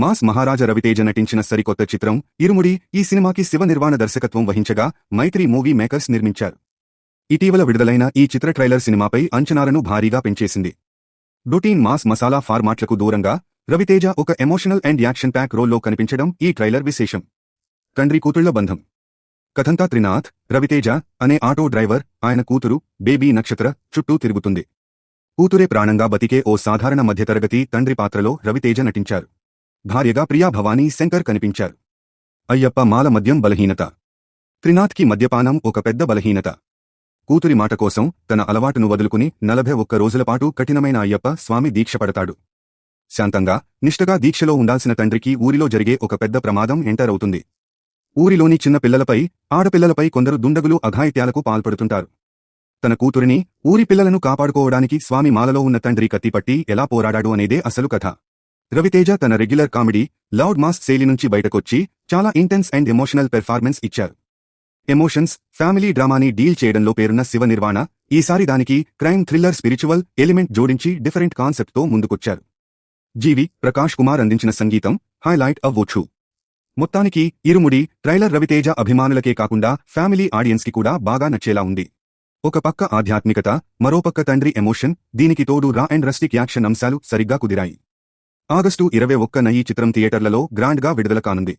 Mass మహారాజా రవితేజ నటించిన సరికొత్త చిత్రం ఇరుముడి. ఈ సినిమాకి శివ నిర్వాణ దర్శకత్వం వహించగా మైత్రి మూవీ మేకర్స్ నిర్మించారు. ఇటీవల విడుదలైన ఈ చిత్ర ట్రైలర్ సినిమాపై అంచనాలను భారీగా పెంచేసింది. రొటీన్ మాస్ మసాలా ఫార్మాట్లకు దూరంగా రవితేజ ఒక ఎమోషనల్ అండ్ యాక్షన్ ప్యాక్ రోల్లో కనిపించడం ఈ ట్రైలర్ విశేషం. తండ్రి కూతుళ్ల బంధం. కథంతా త్రినాథ్, రవితేజ అనే ఆటో డ్రైవర్, ఆయన కూతురు బేబీ నక్షత్ర చుట్టూ తిరుగుతుంది. కూతురే ప్రాణంగా బతికే ఓ సాధారణ మధ్యతరగతి తండ్రి పాత్రలో రవితేజ నటించారు. భార్యగా ప్రియా భవానీ శంకర్ కనిపించారు. అయ్యప్ప మాల మద్యం బలహీనత. త్రినాథ్కి మద్యపానం ఒక పెద్ద బలహీనత. కూతురి మాట కోసం తన అలవాటును వదులుకుని 41 రోజులపాటు కఠినమైన అయ్యప్ప స్వామి దీక్ష పడతాడు. శాంతంగా, నిష్ఠగా దీక్షలో ఉండాల్సిన తండ్రికి ఊరిలో జరిగే ఒక పెద్ద ప్రమాదం ఎంటర్ అవుతుంది. ఊరిలోని చిన్న పిల్లలపై, ఆడపిల్లలపై కొందరు దుండగులు అఘాయిత్యాలకు పాల్పడుతుంటారు. తన కూతురిని, ఊరి పిల్లలను కాపాడుకోవడానికి స్వామి మాలలో ఉన్న తండ్రి కత్తిపట్టి ఎలా పోరాడాడు అనేదే అసలు కథ. రవితేజ తన రెగ్యులర్ కామెడీ, లౌడ్ మాస్ శైలి నుంచి బయటకొచ్చి చాలా ఇంటెన్స్ అండ్ ఎమోషనల్ పెర్ఫార్మెన్స్ ఇచ్చారు. ఎమోషన్స్, ఫ్యామిలీ డ్రామాని డీల్ చేయడంలో పేరున్న శివ నిర్వాణ ఈసారి దానికి క్రైమ్ థ్రిల్లర్ స్పిరిచువల్ ఎలిమెంట్ జోడించి డిఫరెంట్ కాన్సెప్ట్తో ముందుకొచ్చారు. జీవి ప్రకాష్ కుమార్ అందించిన సంగీతం హైలైట్ అవ్వొచ్చు. మొత్తానికి ఇరుముడి ట్రైలర్ రవితేజ అభిమానులకే కాకుండా ఫ్యామిలీ ఆడియన్స్కి కూడా బాగా నచ్చేలా ఉంది. ఒక పక్క ఆధ్యాత్మికత, మరోపక్క తండ్రి ఎమోషన్, దీనికి తోడు రా అండ్ రస్టిక్ యాక్షన్ అంశాలు సరిగ్గా కుదిరాయి. ఆగస్టు 21న ఈ చిత్రం థియేటర్లలో గ్రాండ్గా విడుదల కానుంది.